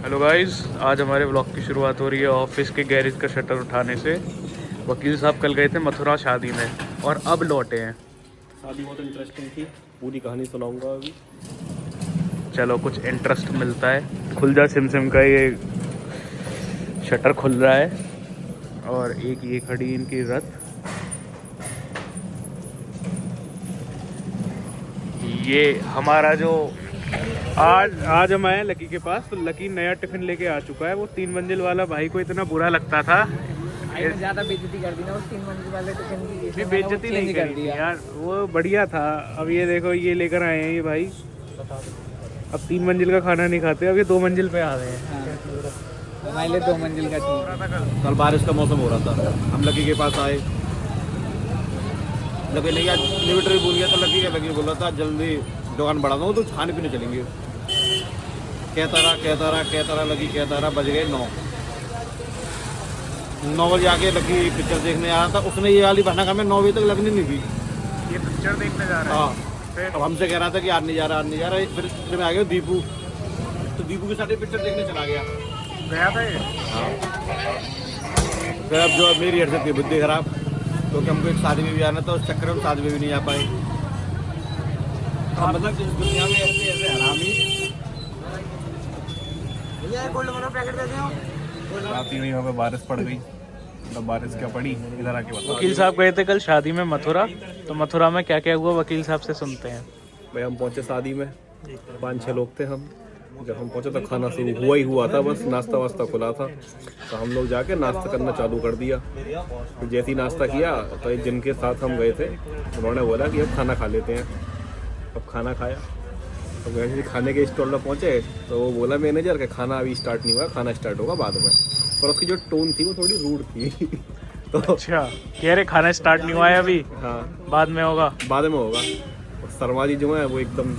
Hello guys, आज हमारे blog की शुरुआत हो रही है ऑफिस के गैरेज का शटर उठाने से। वकील साहब कल गए थे मथुरा शादी में और अब लौटे हैं। शादी बहुत इंटरेस्टिंग थी, पूरी कहानी सुनाऊंगा अभी। चलो कुछ इंटरेस्ट मिलता है। खुल जा सिम सिम का ये शटर खुल रहा है और एक ये खड़ी इनकी रथ। ये हमारा जो आज हम आए लकी के पास, तो लकी नया टिफिन लेके आ चुका है। वो 3 मंजिल वाला भाई को इतना बुरा लगता था, ज्यादा बेइज्जती कर दी ना उस 3 मंजिल वाले टिफिन की। नहीं बेइज्जती नहीं कर दी यार, वो बढ़िया था। अब ये देखो ये लेकर आए हैं ये भाई, अब 3 मंजिल का खाना नहीं खाते, अब ये 2 मंजिल पे आ गए हैं। हमारे लिए 2 मंजिल का ठीक। कल बारिश का मौसम हो रहा था, हम लकी के पास आए। लकी नहीं आज लिमिटर भूल गया, तो लकी बोल रहा था जल्दी दुकान बढ़ा दो, तो खाने पीने चलेंगे। कहता रहा लकी कहता रहा। बज गए 9 बजे आके लकी पिक्चर देखने आया था। उसने ये वाली बहाना कहा मैं 9 बजे तक लगनी नहीं थी। ये पिक्चर देखने जा रहा है। हाँ, अब हमसे कह रहा था कि आज नहीं जा रहा। फिर मैं आ गया दीपू, तो दीपू के साथ ही पिक्चर देखने चला गया था ये। हाँ, फिर अब जो मेरी हरकत थी बुद्धि खराब, क्योंकि हमको एक शादी में भी आना था, उस चक्कर में शादी में भी नहीं आ पाए। मतलब जिस दुनिया में ऐसे हरामी रात ही वहाँ पे बारिश पड़ गई। मतलब बारिश क्या पड़ी, इधर आके बताओ। वकील साहब गए थे कल शादी में मथुरा, तो मथुरा में क्या क्या हुआ वकील साहब से सुनते हैं। भाई हम पहुंचे शादी में, 5-6 लोग थे हम। जब हम पहुंचे तो खाना शुरू हुआ था, बस नाश्ता वास्ता खुला था। तो हम लोग जाके नाश्ता करना चालू कर दिया। तो जैसे ही नाश्ता किया तो जिनके साथ हम गए थे उन्होंने बोला कि अब खाना खा लेते हैं। अब खाना खाया, तो वैसे खाने के स्टॉल पर पहुंचे तो वो बोला मैनेजर कि खाना अभी स्टार्ट नहीं हुआ, खाना स्टार्ट होगा बाद में। पर उसकी जो टोन थी वो थोड़ी रूड थी। तो अच्छा, कह रहे खाना स्टार्ट नहीं हुआ है अभी, हाँ बाद में होगा। बाद में होगा। और शर्मा जी जो है वो एकदम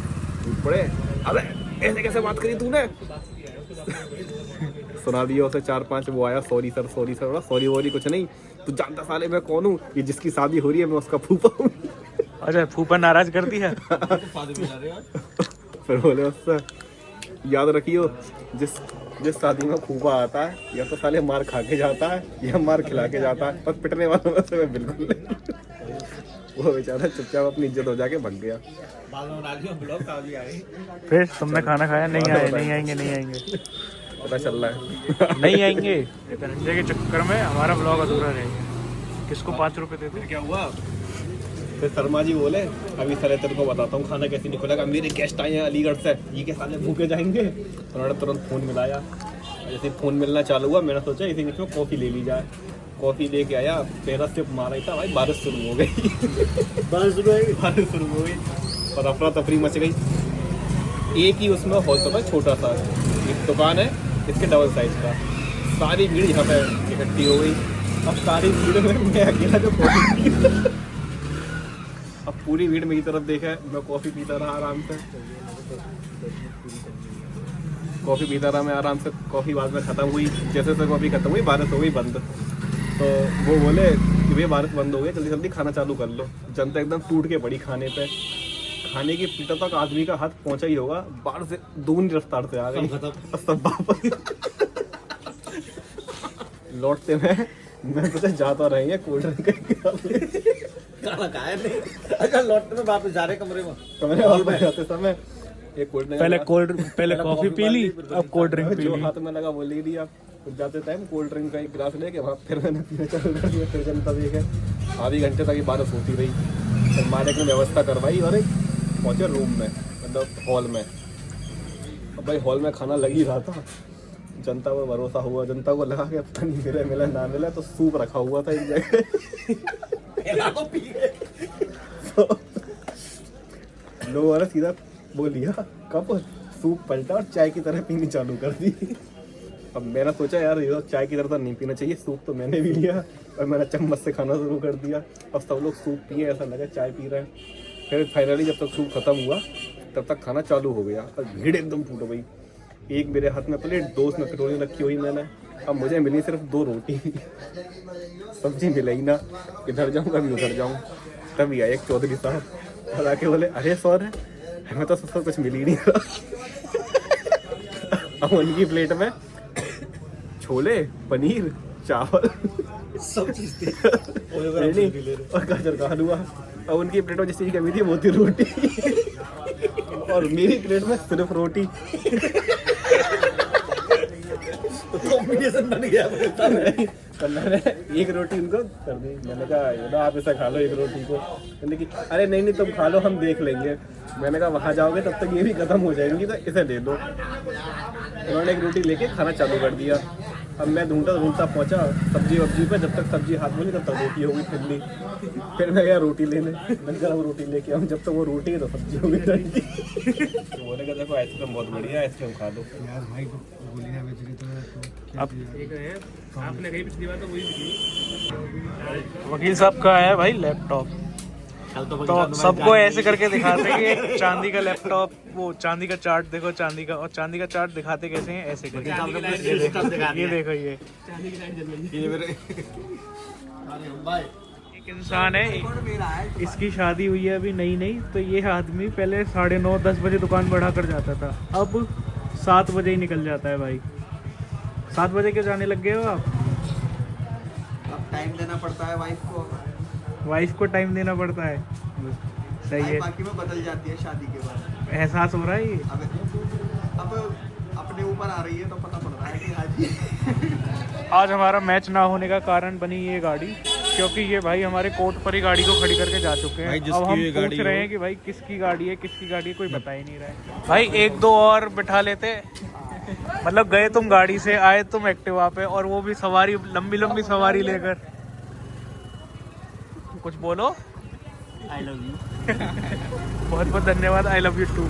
टूट पड़े, अरे ऐसे कैसे बात करी तूने। सुना दिया उसे 4-5। वो आया, सॉरी सर। सॉरी वॉरी कुछ नहीं, तू जानता साले मैं कौन हूँ, ये जिसकी शादी हो रही है मैं उसका फूफा हूँ। अच्छा, फूफा नाराज कर दिया। फिर बोले उससे याद रखियो, जिस शादी में फूफा आता है या तो साले मार खा के जाता है या मार खिला के जाता है, पर पिटने वालों में से मैं बिल्कुल नहीं। वो बेचारा चुपचाप अपनी इज्जत हो जाके भाग गया। फिर तुमने खाना खाया? नहीं आएंगे पता चल रहा है। नहीं आएंगे। धनंजय के चक्कर में हमारा ब्लॉग अधूरा रहेगा। किसको 5 रुपए देते? क्या हुआ? फिर शर्मा जी बोले अभी साले तेरे को बताता हूँ खाना कैसे नहीं खुलेगा, मेरे गेस्ट आए हैं अलीगढ़ से, ये के साले भूखे जाएंगे। उन्होंने तुरंत फ़ोन मिलाया। जैसे फ़ोन मिलना चालू हुआ, मैंने सोचा इसी बीच में कॉफ़ी ले ली जाए। कॉफ़ी लेके आया, पहला सिप मारा था भाई, बारिश शुरू हो गई। बारिश शुरू हो गई और अफरा तफरी मच गई। एक ही उसमें हॉल था छोटा सा, एक दुकान है इसके डबल साइज का। सारी भीड़ यहाँ पे इकट्ठी हो गई। अब सारी भीड़ में मैं अकेला जो कॉफ़ी, अब पूरी भीड़ मेरी तरफ देखा है, मैं कॉफ़ी पीता रहा आराम से। कॉफ़ी बाद में ख़त्म हुई। जैसे कॉफ़ी ख़त्म हुई बारिश हो गई बंद। तो वो बोले कि भैया बारिश बंद हो गई, जल्दी जल्दी खाना चालू कर लो। जनता एकदम टूट के पड़ी खाने पे। खाने की पीटा तक आदमी का हाथ पहुंचा ही होगा, बाहर से दूनी रफ्तार से आ गई। सब लौटते मैं सोचा जाता रहेंगे कोल्ड ड्रिंक खाना खाया नहीं। अच्छा, लौटते में वापस जा रहे कमरे हॉल में जाते समय एक कोल्ड ड्रिंक, पहले कॉफी पी ली, अब कोल्ड ड्रिंक पी जो ली। हाथ में लगा वो ले लिया। जाते टाइम कोल्ड ड्रिंक का एक गिलास लेके वहाँ फिर मैंने पीना चालू कर दिया। फिर जनता देखे आधे घंटे तक ये बारिश होती रही। फिर मालिक ने व्यवस्था करवाई और पहुँचे रूम में, मतलब हॉल में। अब भाई हॉल में खाना लग ही रहा था। जनता को भरोसा हुआ, जनता को लगा कि पता नहीं मिला ना मिला, तो सूप रखा हुआ था एक जगह। लोगों ने सीधा वो लिया कप, सूप पलटा और चाय की तरह पीनी चालू कर दी। अब मैंने सोचा यार ये चाय की तरह तो नहीं पीना चाहिए, सूप तो मैंने भी लिया और मैंने चम्मच से खाना शुरू कर दिया। अब सब लोग सूप पिए, ऐसा लगा चाय पी रहे हैं। फिर फाइनली जब तक सूप खत्म हुआ तब तक खाना चालू हो गया और भीड़ एकदम फूट गई। एक मेरे हाथ में प्लेट, 2 उसमें कटोरी रखी हुई मैंने। अब मुझे मिली सिर्फ 2 रोटी, सब्जी मिले ही ना। इधर जाऊँ कभी उधर जाऊँ। तभी आया एक चौधरी साहब और आके बोले अरे सर हमें तो सब कुछ मिल ही नहीं रहा। अब उनकी प्लेट में छोले, पनीर, चावल सब चीज थी और गाजर का हलवा। अब उनकी प्लेट में जिस चीज की कमी थी वो थी रोटी और मेरी प्लेट में सिर्फ रोटी। कॉम्बिनेशन बन गया तो मैंने एक रोटी उनको कर दी। मैंने कहा ये लो आप ऐसा खा लो एक रोटी को। मैंने कि अरे नहीं तुम खा लो हम देख लेंगे। मैंने कहा वहाँ जाओगे तब तक ये भी खत्म हो जाएंगी तो इसे ले लो। उन्होंने एक रोटी लेके खाना चालू कर दिया। अब मैं ढूंढता पहुंचा सब्जी वब्जी पे, जब तक सब्जी हाथ में नहीं तब तक रोटी हो गई ठंडी। फिर मैं गया रोटी लेने, मैंने कहा वो रोटी लेके आऊँ, जब तक वो रोटी है तो सब्जी हो गई ठंडी। तो बोले का देखो आइसक्रीम बहुत बढ़िया है, आइसक्रीम खा लो। अब आपने कही पिछली बार तो वही वकील साहब का है भाई लैपटॉप। तो सबको ऐसे करके दिखाते हैं कि एक चांदी का लैपटॉप, वो चांदी का चार्ट देखो चांदी का, और चांदी का चार्ट दिखाते कैसे हैं ऐसे करके। ये देखो ये एक इंसान है, इसकी शादी हुई है अभी नई नई, तो ये आदमी पहले 9:30-10 बजे दुकान बढ़ा कर जाता था, अब 7 बजे ही निकल जाता है भाई। 7 बजे क्यों जाने लग गए हो आप? अब टाइम देना पड़ता है वाइफ को। वाइफ को टाइम देना पड़ता है, सही है। बाकी में बदल जाती है शादी के बाद। एहसास हो रहा है ये? अब अपने ऊपर आ रही है तो पता पड़ रहा है कि आज हमारा मैच ना होने का कारण बनी ये गाड़ी, क्योंकि ये भाई हमारे कोर्ट पर ही गाड़ी को खड़ी करके जा चुके हैं। अब हम पूछ रहे हैं कि भाई किसकी गाड़ी है, किसकी गाड़ी है, कोई बता ही नहीं रहा है। भाई 1-2 और बिठा लेते, मतलब गए तुम गाड़ी से, आए तुम एक्टिवा पे, और वो भी सवारी, लंबी लंबी सवारी लेकर। कुछ बोलो। I love you. बहुत बहुत धन्यवाद। I love you too.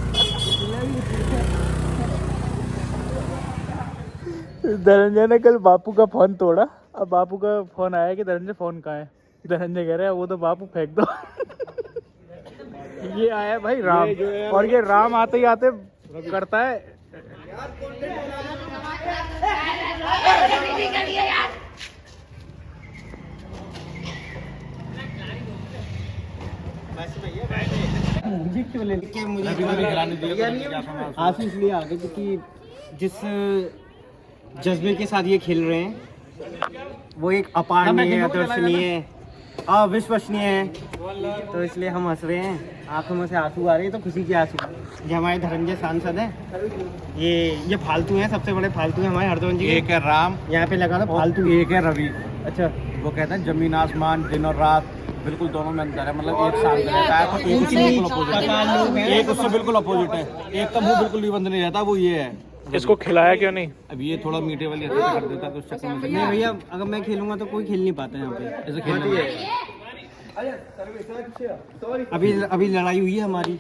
Dhananjay ने कल बापू का फोन तोड़ा। अब बापू का फोन आया कि धनंजय फोन कहाँ है? धनंजय कह रहा है वो तो बापू फेंक दो। ये आया भाई राम, और ये राम आते ही आते करता है आप इसलिए आगे क्योंकि जिस जज्बे के साथ ये खेल रहे हैं वो एक अपारणीय, अदर्शनीय, अविश्वसनीय है, तो इसलिए हम हंस रहे हैं। आंखों में से आंसू आ रहे हैं तो खुशी के आंसू। ये हमारे धनंजय सांसद हैं, ये फालतू हैं, सबसे बड़े फालतू हैं हमारे हरदोन जी। एक है राम, यहाँ पे लगा था फालतू। एक है रवि। अच्छा, वो कहते हैं जमीन आसमान, दिन और रात, बिल्कुल दोनों में अंतर है। मतलब एक साथ में रहता है तो एक उससे बिल्कुल अपोजिट है, एक उससे बिल्कुल अपोजिट है। एक का मुंह बिल्कुल भी बंद नहीं रहता, वो ये है। इसको खिलाया क्यों नहीं? अब ये थोड़ा मीठे वाली हरकतें कर देता है तो उस चक्कर में नहीं भैया, अगर मैं खेलूंगा तो कोई खेल नहीं पाता यहाँ पे। ऐसे खेलना अभी लड़ाई हुई है हमारी।